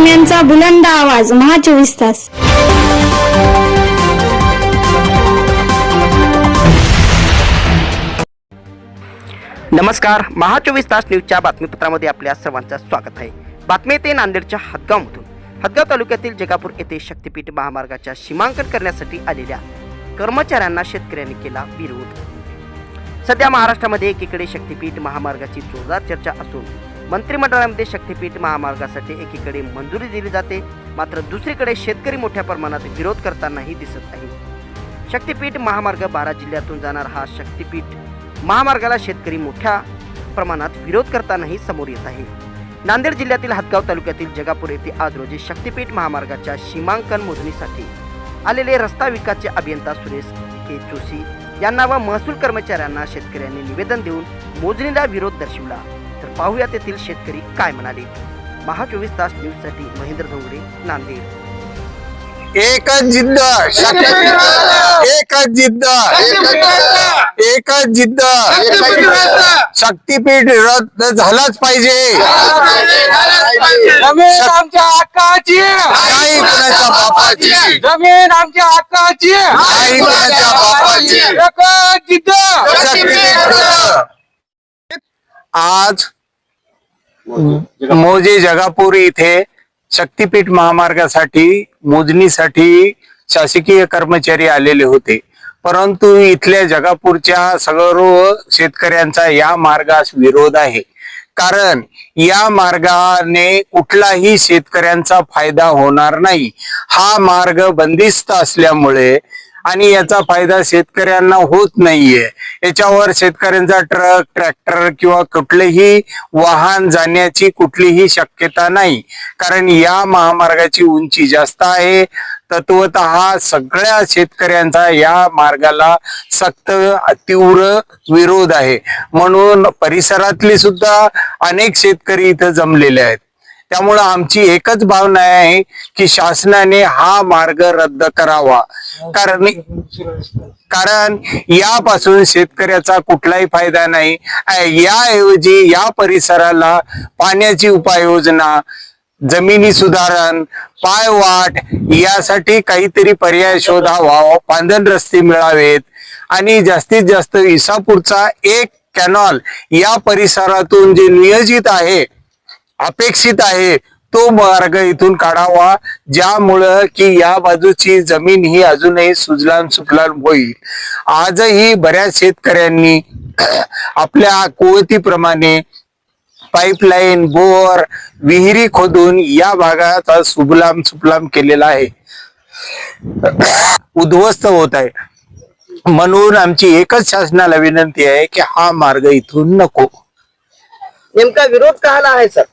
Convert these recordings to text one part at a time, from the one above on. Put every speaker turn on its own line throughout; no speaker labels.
बातम्यांचा बुलंद आवाज महा 24 तास.
नमस्कार, महा 24 तास न्यूजच्या बातमीपत्रामध्ये आपल्या सर्वांचं स्वागत आहे. बातमी येते नांदेडच्या हदगावमधून. हदगाव तालुक्यातील जगापूर येथे शक्तीपीठ महामार्गाच्या सीमांकन करण्यासाठी आलेल्या कर्मचाऱ्यांना शेतकऱ्यांनी केला विरोध. सध्या महाराष्ट्रामध्ये एकीकडे शक्तीपीठ महामार्गाची जोरदार चर्चा असून मंत्रिमंडळामध्ये शक्तीपीठ महामार्गासाठी एकीकडे मंजुरी दिली जाते, मात्र दुसरीकडे शेतकरी मोठ्या प्रमाणात विरोध करतानाही दिसत आहे. शक्तीपीठ महामार्ग 12 जिल्ह्यातून जाणार हा शक्तीपीठ महामार्गाला शेतकरी मोठ्या प्रमाणात विरोध करतानाही समोर येत आहे. नांदेड जिल्ह्यातील हदगाव तालुक्यातील जगापूर येथे आज रोजी शक्तीपीठ महामार्गाच्या सीमांकन मोजणीसाठी आलेले रस्ता विकासचे अभियंता सुरेश के जोशी यांना व महसूल कर्मचाऱ्यांना शेतकऱ्यांनी निवेदन देऊन मोजणीला विरोध दर्शवला. तर पाहूया तेथील शेतकरी काय म्हणाले. महा 24 तास न्यूजसाठी महेंद्र धोंगडे, नांदेड.
एकच जिद्द, एकच जिद्द, एकच जिद्द, शक्तीपीठ रद्द झालाच पाहिजे.
जमीन आमच्या हक्काची,
नाही कुणाच्या बापाची,
जमीन आमच्या हक्काची,
नाही कुणाच्या बापाची.
एकच जिद्द.
शक्तीपीठ रद्द. आज मोजे जगापूर इथे शक्तीपीठ महामार्गासाठी मोजणीसाठी शासकीय कर्मचारी आलेले होते, परंतु इथल्या जगापूरच्या सर्व शेतकऱ्यांचा या मार्गास विरोध आहे. कारण या मार्गाने कुठलाही शेतकऱ्यांचा फायदा होणार नाही. हा मार्ग बंदिस्त असल्यामुळे आणि याचा फायदा शेतकऱ्यांना होत नाहीये. याच्यावर शेतकऱ्यांचा ट्रक, ट्रॅक्टर किंवा कुठलेही वाहन जाण्याची कुठलीही शक्यता नाही. कारण या महामार्गाची उंची जास्त आहे. तत्वतः सगळ्या शेतकऱ्यांचा या मार्गाला सक्त तीव्र विरोध आहे. म्हणून परिसरातले सुद्धा अनेक शेतकरी इथं जमलेले आहेत. त्यामुळं आमची एकच भावना आहे की शासनाने हा मार्ग रद्द करावा. कारण यापासून शेतकऱ्याचा कुठलाही फायदा नाही. याऐवजी या परिसराला पाण्याची उपाययोजना, जमिनी सुधारण, पायवाट यासाठी काहीतरी पर्याय शोधावा, पांधन रस्ते मिळावेत आणि जास्तीत जास्त इसापूरचा एक कॅनॉल या परिसरातून जे नियोजित आहे, अपेक्षित आहे, तो मार्ग इथून काढावा, ज्यामुळं की या बाजूची जमीन ही अजूनही सुजलाम सुफलाम होईल. आजही बऱ्याच शेतकऱ्यांनी आपल्या कुवतीप्रमाणे पाईपलाईन, बोर, विहिरी खोदून या भागात सुफलाम सुफलाम केलेला आहे, उद्ध्वस्त होत आहे. म्हणून आमची एकच शासनाला विनंती आहे की हा मार्ग इथून नको.
नेमका विरोध काला आहे सर?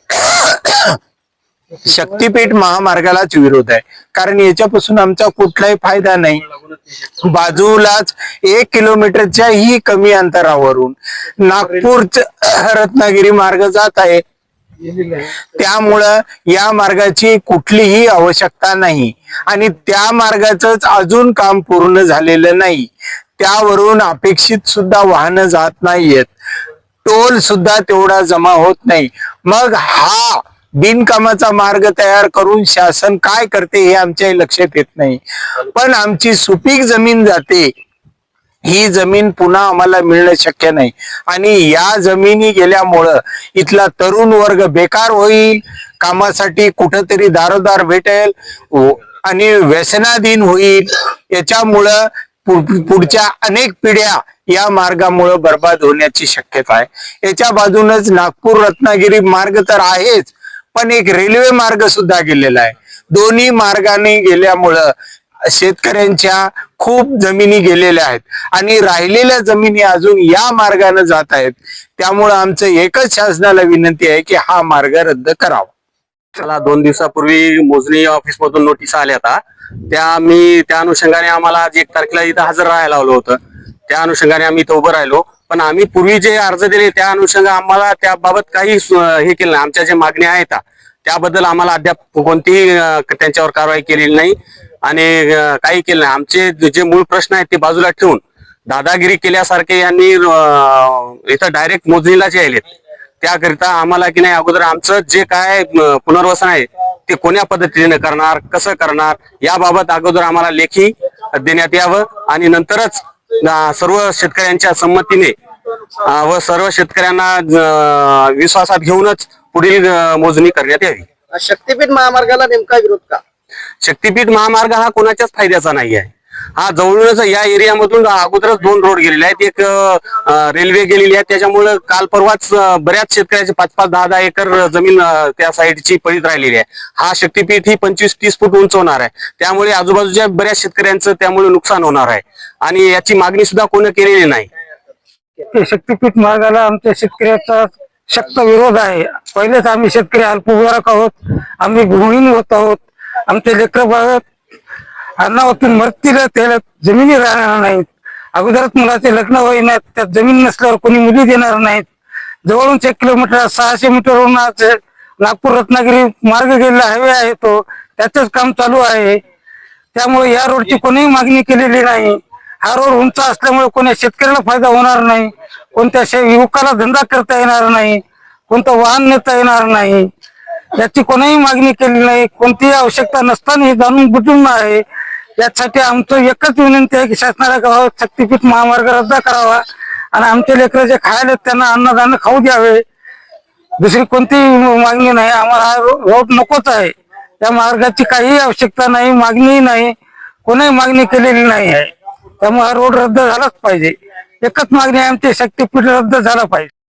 शक्तीपीठ महामार्गालाच विरोध आहे. कारण याच्यापासून आमचा कुठलाही फायदा नाही. बाजूलाच 1 किलोमीटरच्या ही कमी अंतरावरून नागपूर रत्नागिरी मार्ग जात आहे. त्यामुळं या मार्गाची कुठलीही आवश्यकता नाही आणि त्या मार्गाचंच अजून काम पूर्ण झालेलं नाही. त्यावरून अपेक्षित सुद्धा वाहनं जात नाहीयेत. टोल सुद्धा तेवढा जमा होत नाही. मग हा बिनकामाचा मार्ग तयार करून शासन काय करते हे आमच्या लक्षात येत नाही. पण आमची सुपीक जमीन जाते, ही जमीन पुन्हा आम्हाला मिळणं शक्य नाही. आणि या जमिनी गेल्यामुळं इथला तरुण वर्ग बेकार होईल, कामासाठी कुठंतरी दारोदार भेटेल आणि व्यसनाधीन होईल. याच्यामुळं पुढच्या अनेक पिढ्या या मार्गामुळे बर्बाद होण्याची शक्यता आहे. याच्या बाजूनच नागपूर रत्नागिरी मार्ग तर आहेच, पण एक रेल्वे मार्ग सुद्धा गेलेला आहे. दोन्ही मार्गाने गेल्यामुळं शेतकऱ्यांच्या खूप जमिनी गेलेल्या आहेत आणि राहिलेल्या जमिनी अजून या मार्गाने जात आहेत. त्यामुळं आमचं एकच शासनाला विनंती आहे की हा मार्ग रद्द करावा.
चला 2 दिवसापूर्वी मोजणी ऑफिस मधून नोटीस आल्या होता. त्या अनुषंगाने आम्हाला आज 1 तारखेला इथं हजर राहायला लावलं होतं. त्या अनुषंगाने आम्ही इथं उभं राहिलो. पण आम्ही पूर्वी जे अर्ज दिले त्या अनुषंगा आम्हाला त्याबाबत काही हे केलं नाही. आमच्या ज्या मागण्या आहेत त्याबद्दल आम्हाला अद्याप कोणतीही त्यांच्यावर कारवाई केलेली नाही आणि काही केलं नाही. आमचे जे मूळ प्रश्न आहेत ते बाजूला ठेवून दादागिरी केल्यासारखे यांनी इथं डायरेक्ट मोजणीला जे आलेत त्याकरिता आम्हाला की नाही अगोदर आमचं जे काय पुनर्वसन आहे ते कोण्या पद्धतीने करणार, कसं करणार याबाबत अगोदर आम्हाला लेखी देण्यात यावं आणि नंतरच सर्व शेतकऱ्यांच्या संमतीने व सर्व शेतकऱ्यांना विश्वासात घेऊनच पुढील मोजणी करण्यात यावी.
शक्तीपीठ महामार्गाला नेमका विरोध का?
शक्तीपीठ महामार्ग हा कोणाच्याच फायद्याचा नाही आहे. हा जवळूनच या एरियामधून अगोदरच 2 रोड गेलेले आहेत, एक रेल्वे गेलेली आहे. त्याच्यामुळे काल परवाच बऱ्याच शेतकऱ्याचे 5-5, 10-10 एकर जमीन त्या साईडची पडीत राहिलेली आहे. हा शक्तीपीठ ही 25-30 फूट उंच होणार आहे, त्यामुळे आजूबाजूच्या बऱ्याच शेतकऱ्यांचं त्यामुळे नुकसान होणार आहे आणि याची मागणी सुद्धा कोणी केलेली नाही.
शक्तीपीठ मार्गाला आमच्या शेतकऱ्याचा सक्त विरोध आहे. पहिलेच आम्ही शेतकरी अल्पभूधारक आहोत, आम्ही भूमिहीन होत आहोत. आमचे लेकर बाळ अन्नावतून मरतील, त्याला जमिनी राहणार नाहीत. अगोदरच मुलाचे लग्न होईनात, त्यात जमीन नसल्यावर कोणी मुली देणार नाहीत. जवळून 1 किलोमीटर 600 मीटरवरून नागपूर रत्नागिरी मार्ग गेलेला हायवे आहे, तो त्याचंच काम चालू आहे. त्यामुळे या रोडची कोणीही मागणी केलेली नाही. हा रोड उंच असल्यामुळे कोणत्या शेतकऱ्याला फायदा होणार नाही, कोणत्या युवकाला धंदा करता येणार नाही, कोणतं वाहन नेता येणार नाही. याची कोणीही मागणी केली नाही, कोणतीही आवश्यकता नसताना हे जाणून बुजून आहे. यासाठी आमचं एकच विनंती आहे की शासनाला गावात शक्तीपीठ महामार्ग रद्द करावा आणि आमचे लेकर जे खायला त्यांना अन्नधान्य खाऊ द्यावे. दुसरी कोणतीही मागणी नाही. आम्हाला हा रोड नकोच आहे. त्या मार्गाची काहीही आवश्यकता नाही, मागणी नाही, कोणीही मागणी केलेली नाही आहे. त्यामुळे हा रोड रद्द झालाच पाहिजे. एकच मागणी आहे आमची, शक्तीपीठ रद्द झाला पाहिजे.